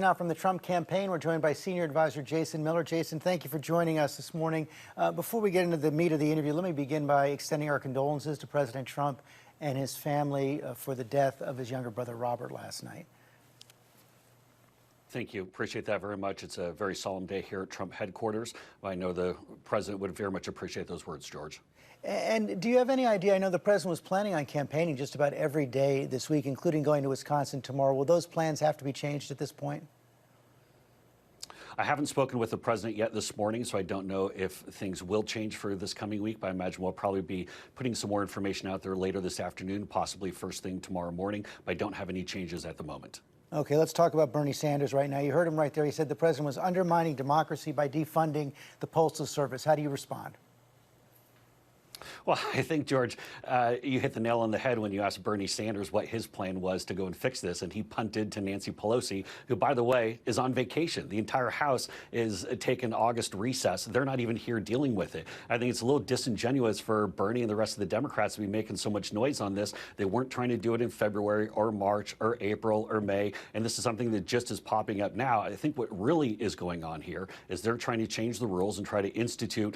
Now from the Trump campaign, we're joined by senior advisor Jason Miller. Jason, thank you for joining us this morning. Before we get into the meat of the interview, let me begin by extending our condolences to President Trump and his family for the death of his younger brother Robert last night. Thank you. Appreciate that very much. It's a very solemn day here at Trump headquarters. I know the president would very much appreciate those words, George. And do you have any idea? I know the president was planning on campaigning just about every day this week, including going to Wisconsin tomorrow. Will those plans have to be changed at this point? I haven't spoken with the president yet this morning, so I don't know if things will change for this coming week, but I imagine we'll probably be putting some more information out there later this afternoon, possibly first thing tomorrow morning, but I don't have any changes at the moment. Okay, let's talk about Bernie Sanders right now. You heard him right there. He said the president was undermining democracy by defunding the Postal Service. How do you respond? Well, I think, George, you hit the nail on the head when you asked Bernie Sanders what his plan was to go and fix this, and he punted to Nancy Pelosi, who, by the way, is on vacation. The entire House is taking August recess. They're not even here dealing with it. I think it's a little disingenuous for Bernie and the rest of the Democrats to be making so much noise on this. They weren't trying to do it in February or March or April or May, and this is something that just is popping up now. I think what really is going on here is they're trying to change the rules and try to institute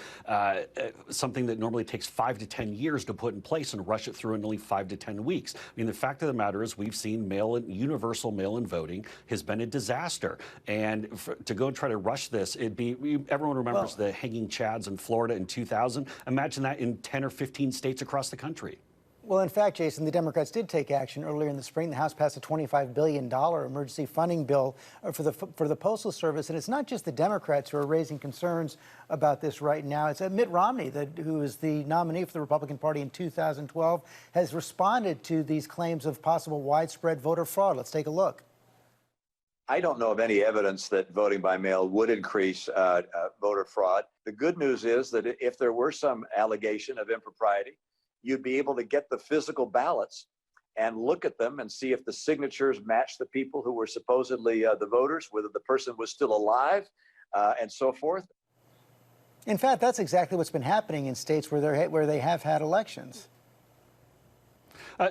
something that normally takes 5 to 10 years to put in place and rush it through in only 5 to 10 weeks. I mean, the fact of the matter is we've seen universal mail-in voting has been a disaster. And to go and try to rush this, everyone remembers the hanging chads in Florida in 2000. Imagine that in 10 or 15 states across the country. Well, in fact, Jason, the Democrats did take action earlier in the spring. The House passed a $25 billion emergency funding bill for the Postal Service. And it's not just the Democrats who are raising concerns about this right now. It's Mitt Romney, who is the nominee for the Republican Party in 2012, has responded to these claims of possible widespread voter fraud. Let's take a look. I don't know of any evidence that voting by mail would increase voter fraud. The good news is that if there were some allegation of impropriety, you'd be able to get the physical ballots and look at them and see if the signatures match the people who were supposedly the voters, whether the person was still alive, and so forth. In fact, that's exactly what's been happening in states where they have had elections.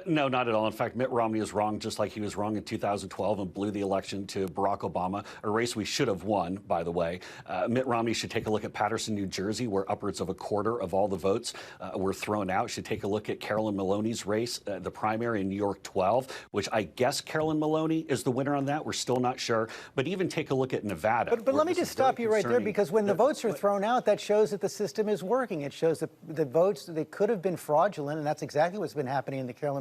No, not at all. In fact, Mitt Romney is wrong, just like he was wrong in 2012 and blew the election to Barack Obama, a race we should have won, by the way. Mitt Romney should take a look at Paterson, New Jersey, where upwards of a quarter of all the votes were thrown out. Should take a look at Carolyn Maloney's race, the primary in New York 12, which I guess Carolyn Maloney is the winner on that. We're still not sure. But even take a look at Nevada. But let me just stop you right there, because when the votes are thrown out, that shows that the system is working. It shows that the votes, they could have been fraudulent, and that's exactly what's been happening in the Carolyn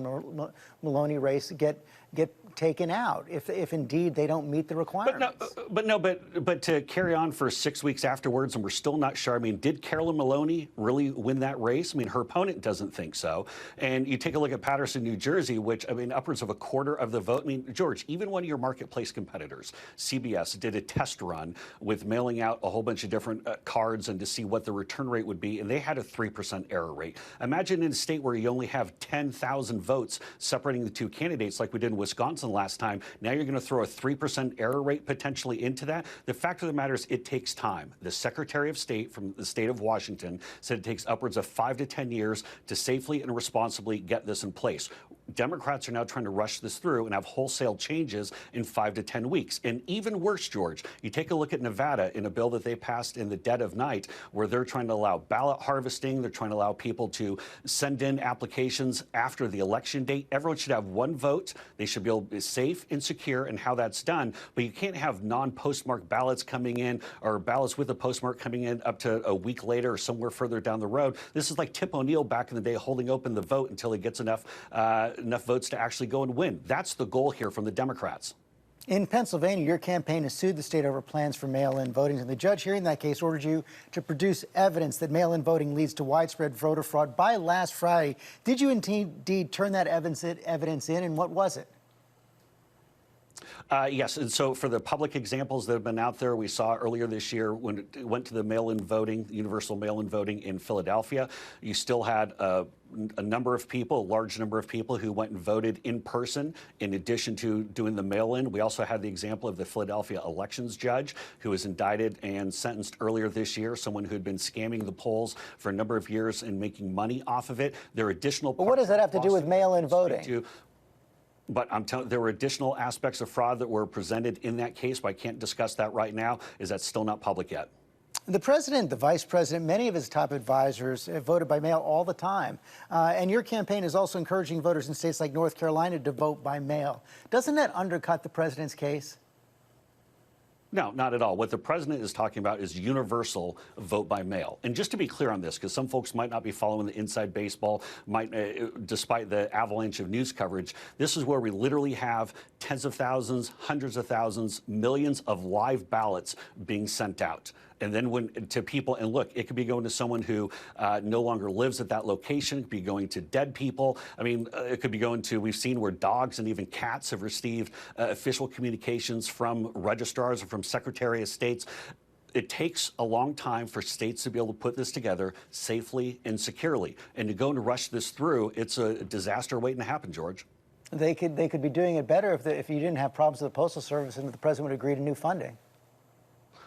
Maloney race, get taken out if indeed they don't meet the requirements. But to carry on for 6 weeks afterwards, and we're still not sure. I mean, did Carolyn Maloney really win that race? I mean, her opponent doesn't think so. And you take a look at Paterson, New Jersey, which, I mean, upwards of a quarter of the vote. I mean, George, even one of your marketplace competitors, CBS, did a test run with mailing out a whole bunch of different cards and to see what the return rate would be, and they had a 3% error rate. Imagine in a state where you only have 10,000 votes separating the two candidates, like we did in Wisconsin last time. Now you're going to throw a 3% error rate potentially into that. The fact of the matter is it takes time. The Secretary of State from the state of Washington said it takes upwards of 5 to 10 years to safely and responsibly get this in place. Democrats are now trying to rush this through and have wholesale changes in 5 to 10 weeks. And even worse, George, you take a look at Nevada in a bill that they passed in the dead of night, where they're trying to allow ballot harvesting. They're trying to allow people to send in applications after the election date. Everyone should have one vote. They should be able to be safe and secure in how that's done. But you can't have non-postmarked ballots coming in, or ballots with a postmark coming in up to a week later or somewhere further down the road. This is like Tip O'Neill back in the day holding open the vote until he gets enough votes to actually go and win. That's the goal here from the Democrats. In Pennsylvania, your campaign has sued the state over plans for mail-in voting, and the judge hearing that case ordered you to produce evidence that mail-in voting leads to widespread voter fraud by last Friday. Did you indeed turn that evidence in, and what was it? Yes, and so for the public examples that have been out there, we saw earlier this year when it went to the mail-in voting, universal mail-in voting in Philadelphia, you still had a large number of people who went and voted in person in addition to doing the mail-in. We also had the example of the Philadelphia elections judge who was indicted and sentenced earlier this year, someone who had been scamming the polls for a number of years and making money off of it. There are additional. But what does that have to do with mail-in voting? But I'm telling, there were additional aspects of fraud that were presented in that case, but I can't discuss that right now, as that's still not public yet. The president, the vice president, many of his top advisors have voted by mail all the time. And your campaign is also encouraging voters in states like North Carolina to vote by mail. Doesn't that undercut the president's case? No, not at all. What the president is talking about is universal vote by mail. And just to be clear on this, because some folks might not be following the inside baseball, despite the avalanche of news coverage, this is where we literally have tens of thousands, hundreds of thousands, millions of live ballots being sent out. And then to people, and look, it could be going to someone who no longer lives at that location. It could be going to dead people. I mean, it could be going to, we've seen where dogs and even cats have received official communications from registrars or from Secretary of States. It takes a long time for states to be able to put this together safely and securely. And to go and rush this through, it's a disaster waiting to happen, George. They could be doing it better if you didn't have problems with the Postal Service and the president would agree to new funding.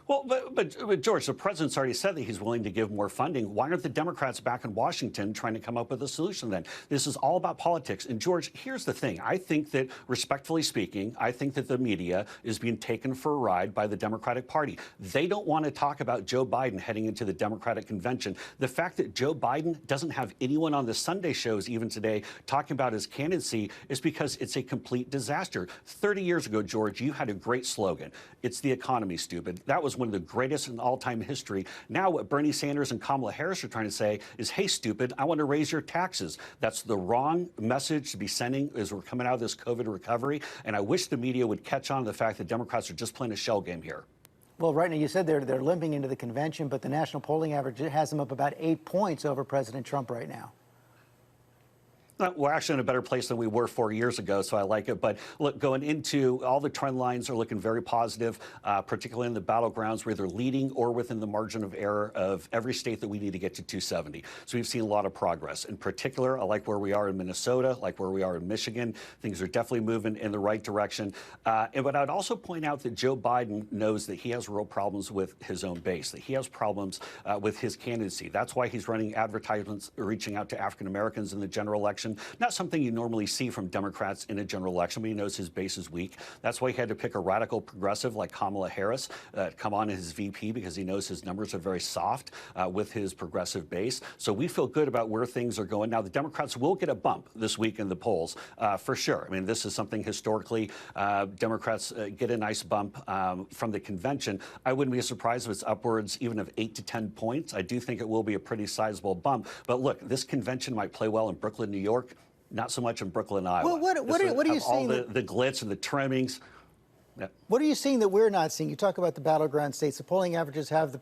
Well, but George, the president's already said that he's willing to give more funding. Why aren't the Democrats back in Washington trying to come up with a solution then? This is all about politics. And George, here's the thing. I think that, respectfully speaking, I think that the media is being taken for a ride by the Democratic Party. They don't want to talk about Joe Biden heading into the Democratic convention. The fact that Joe Biden doesn't have anyone on the Sunday shows even today talking about his candidacy is because it's a complete disaster. 30 years ago, George, you had a great slogan. It's the economy, stupid. That was one of the greatest in all-time history. Now what Bernie Sanders and Kamala Harris are trying to say is, hey, stupid, I want to raise your taxes. That's the wrong message to be sending as we're coming out of this COVID recovery. And I wish the media would catch on to the fact that Democrats are just playing a shell game here. Well, right now, you said they're limping into the convention, but the national polling average has them up about 8 points over President Trump right now. We're actually in a better place than we were 4 years ago, so I like it. But look, going into all the trend lines are looking very positive, particularly in the battlegrounds where they're leading or within the margin of error of every state that we need to get to 270. So we've seen a lot of progress. In particular, I like where we are in Minnesota, like where we are in Michigan. Things are definitely moving in the right direction. But I'd also point out that Joe Biden knows that he has real problems with his own base, that he has problems with his candidacy. That's why he's running advertisements reaching out to African Americans in the general election. Not something you normally see from Democrats in a general election, but he knows his base is weak. That's why he had to pick a radical progressive like Kamala Harris come on as his VP, because he knows his numbers are very soft with his progressive base. So we feel good about where things are going. Now, the Democrats will get a bump this week in the polls, for sure. I mean, this is something historically Democrats get a nice bump from the convention. I wouldn't be surprised if it's upwards even of 8 to 10 points. I do think it will be a pretty sizable bump. But look, this convention might play well in Brooklyn, New York. Not so much in Brooklyn, Iowa. Well, what are you seeing? All the glitz and the trimmings. Yeah. What are you seeing that we're not seeing? You talk about the battleground states. The polling averages have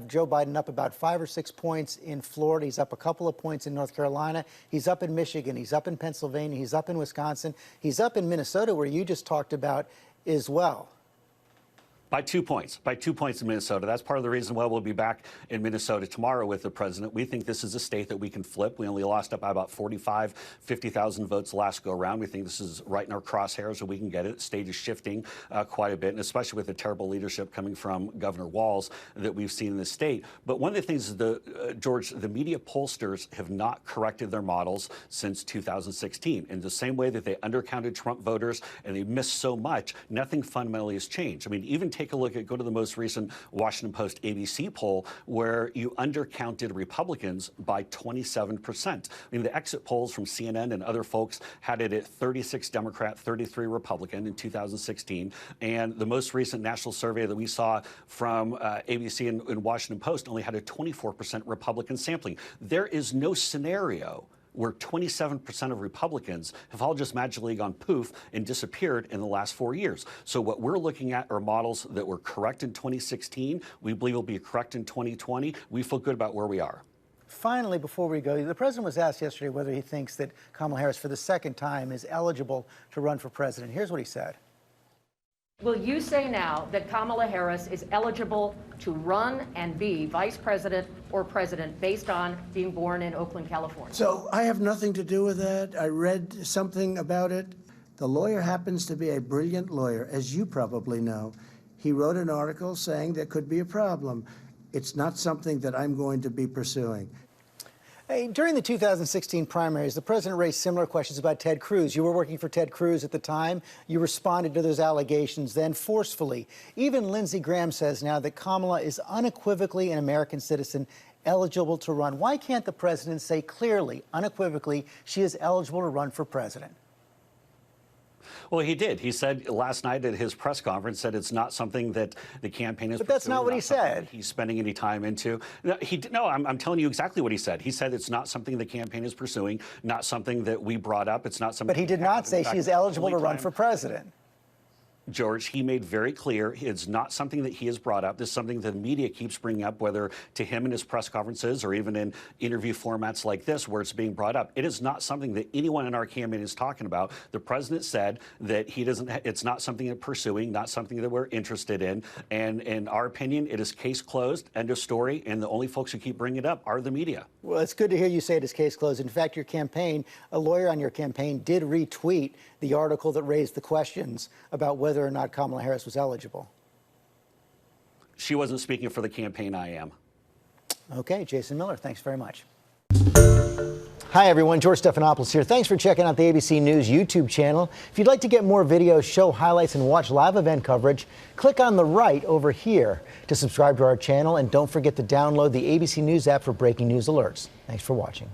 Joe Biden up about 5 or 6 points in Florida. He's up a couple of points in North Carolina. He's up in Michigan. He's up in Pennsylvania. He's up in Wisconsin. He's up in Minnesota, where you just talked about as well. By 2 points. By 2 points in Minnesota. That's part of the reason why we'll be back in Minnesota tomorrow with the president. We think this is a state that we can flip. We only lost up by about 50,000 votes last go around. We think this is right in our crosshairs, so we can get it. The state is shifting quite a bit, and especially with the terrible leadership coming from Governor Walz that we've seen in the state. But one of the things is, George, the media pollsters have not corrected their models since 2016. In the same way that they undercounted Trump voters and they missed so much, nothing fundamentally has changed. I mean, even take a look at, go to the most recent Washington Post ABC poll where you undercounted Republicans by 27%. I mean, the exit polls from CNN and other folks had it at 36 Democrat, 33 Republican in 2016. And the most recent national survey that we saw from ABC and Washington Post only had a 24% Republican sampling. There is no scenario where 27% of Republicans have all just magically gone poof and disappeared in the last 4 years. So what we're looking at are models that were correct in 2016. We believe will be correct in 2020. We feel good about where we are. Finally, before we go, the president was asked yesterday whether he thinks that Kamala Harris, for the second time, is eligible to run for president. Here's what he said. Will you say now that Kamala Harris is eligible to run and be vice president or president based on being born in Oakland, California? So I have nothing to do with that. I read something about it. The lawyer happens to be a brilliant lawyer, as you probably know. He wrote an article saying there could be a problem. It's not something that I'm going to be pursuing. Hey, during the 2016 primaries, the president raised similar questions about Ted Cruz. You were working for Ted Cruz at the time. You responded to those allegations then forcefully. Even Lindsey Graham says now that Kamala is unequivocally an American citizen eligible to run. Why can't the president say clearly, unequivocally, she is eligible to run for president? Well, he did. He said last night at his press conference that it's not something that the campaign is. But that's not what he said. He's spending any time into. No, I'm telling you exactly what he said. He said it's not something the campaign is pursuing, not something that we brought up. It's not something. But he did not say she is eligible to run for president. George, he made very clear it's not something that he has brought up. This is something the media keeps bringing up, whether to him in his press conferences or even in interview formats like this where it's being brought up. It is not something that anyone in our campaign is talking about. The president said that he doesn't. It's not something that pursuing, not something that we're interested in. And in our opinion, it is case closed, end of story. And the only folks who keep bringing it up are the media. Well, it's good to hear you say it is case closed. In fact, your campaign, a lawyer on your campaign, did retweet the article that raised the questions about whether or not Kamala Harris was eligible. She wasn't speaking for the campaign. I am. Okay, Jason Miller, thanks very much. Hi, everyone. George Stephanopoulos here. Thanks for checking out the ABC News YouTube channel. If you'd like to get more videos, show highlights, and watch live event coverage, click on the right over here to subscribe to our channel. And don't forget to download the ABC News app for breaking news alerts. Thanks for watching.